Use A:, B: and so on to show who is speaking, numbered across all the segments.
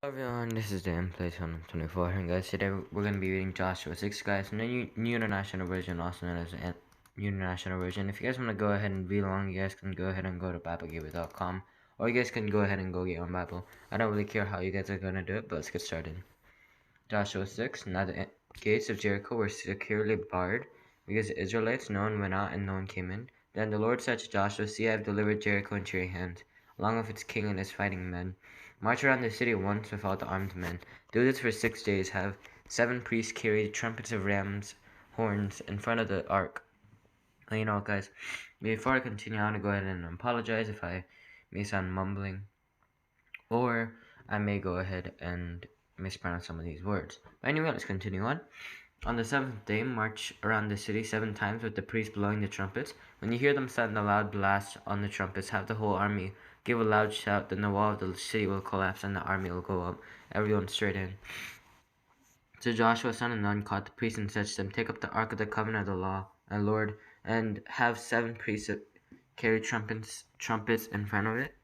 A: Everyone, this is Dan Plays 124, and guys, today we're going to be reading Joshua 6, guys, from the New International Version, also known as the New International Version. If you guys want to go ahead and read along, you guys can go ahead and go to BibleGamer.com, or you guys can go ahead and go get your own Bible. I don't really care how you guys are going to do it, but let's get started. Joshua 6, now the gates of Jericho were securely barred, because the Israelites, no one went out and no one came in. Then the Lord said to Joshua, "See, I have delivered Jericho into your hands, along with its king and his fighting men. March around the city once with all the armed men. Do this for 6 days. Have 7 priests carry trumpets of ram's horns in front of the ark." And you know, guys, before I continue, I want to go ahead and apologize if I may sound mumbling, or I may go ahead and mispronounce some of these words. But anyway, let's continue on. On the 7th day, march around the city 7 times with the priests blowing the trumpets. When you hear them sound a loud blast on the trumpets, have the whole army give a loud shout. Then the wall of the city will collapse and the army will go up, everyone straight in. So Joshua, son of Nun, called the priests and said to them, "Take up the ark of the covenant of the law and Lord, and have 7 priests carry trumpets in front of it."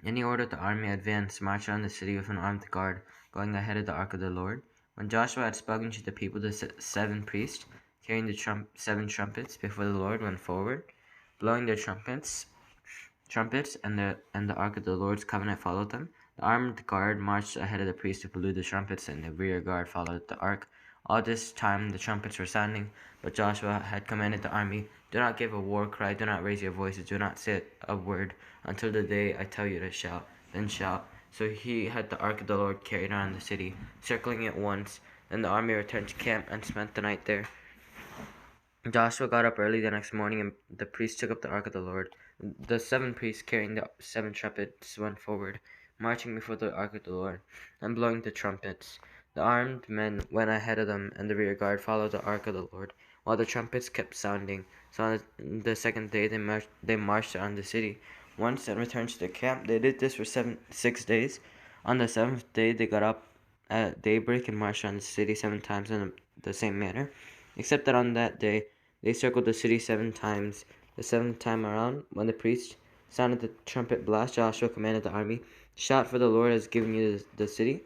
A: And he ordered the army advance, march around the city with an armed guard, going ahead of the ark of the Lord. When Joshua had spoken to the people, the 7 priests, carrying the 7 trumpets before the Lord, went forward, blowing their trumpets, and the ark of the Lord's covenant followed them. The armed guard marched ahead of the priests who blew the trumpets, and the rear guard followed the ark. All this time the trumpets were sounding, but Joshua had commanded the army, "Do not give a war cry, do not raise your voices, do not say a word until the day I tell you to shout, then shout." So he had the ark of the Lord carried around the city, circling it once. Then the army returned to camp and spent the night there. Joshua got up early the next morning, and the priests took up the ark of the Lord. The 7 priests carrying the 7 trumpets went forward, marching before the ark of the Lord, and blowing the trumpets. The armed men went ahead of them, and the rear guard followed the ark of the Lord, while the trumpets kept sounding. So on the 2nd day they marched around the city once and returned to their camp. They did this for 6 days. On the 7th day they got up at daybreak and marched around the city 7 times in the same manner, except that on that day they circled the city 7 times. The 7th time around, when the priest sounded the trumpet blast, Joshua commanded the army, "Shout, for the Lord has given you the city.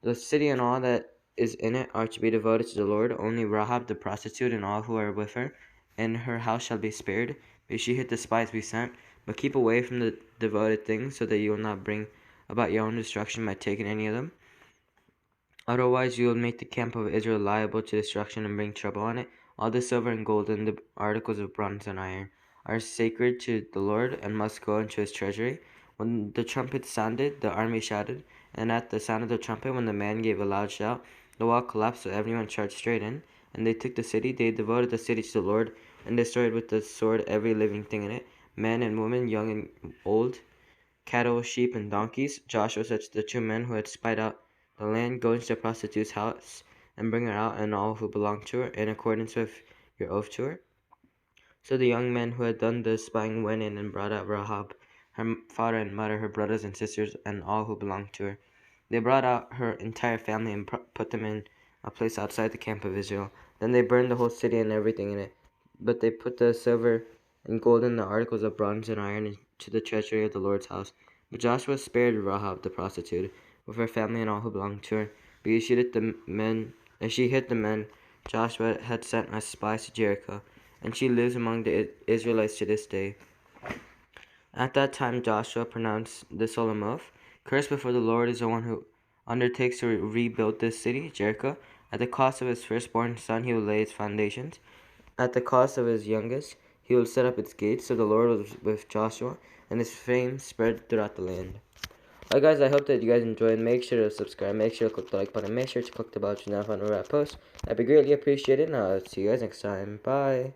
A: The city and all that is in it are to be devoted to the Lord. Only Rahab the prostitute and all who are with her and her house shall be spared, because she hid the spies we sent. But keep away from the devoted things, so that you will not bring about your own destruction by taking any of them. Otherwise you will make the camp of Israel liable to destruction and bring trouble on it. All the silver and gold and the articles of bronze and iron are sacred to the Lord and must go into his treasury." When the trumpet sounded, the army shouted, and at the sound of the trumpet, when the man gave a loud shout, the wall collapsed, so everyone charged straight in, and they took the city. They devoted the city to the Lord and destroyed with the sword every living thing in it, men and women, young and old, cattle, sheep, and donkeys. Joshua said to the 2 men who had spied out the land, "Go into the prostitute's house and bring her out and all who belong to her, in accordance with your oath to her." So the young men who had done the spying went in and brought out Rahab, her father and mother, her brothers and sisters, and all who belonged to her. They brought out her entire family and put them in a place outside the camp of Israel. Then they burned the whole city and everything in it. But they put the silver and gold and the articles of bronze and iron into the treasury of the Lord's house. But Joshua spared Rahab the prostitute, with her family and all who belonged to her, because she hid the men Joshua had sent as spies to Jericho, and she lives among the Israelites to this day. At that time Joshua pronounced the solemn oath, "Cursed before the Lord is the one who undertakes to rebuild this city, Jericho. At the cost of his firstborn son he will lay its foundations. At the cost of his youngest he will set up its gates." So the Lord was with Joshua, and his fame spread throughout the land. Alright guys, I hope that you guys enjoyed. Make sure to subscribe, make sure to click the like button, make sure to click the bell to know when I post. That'd be greatly appreciated, and I'll see you guys next time. Bye.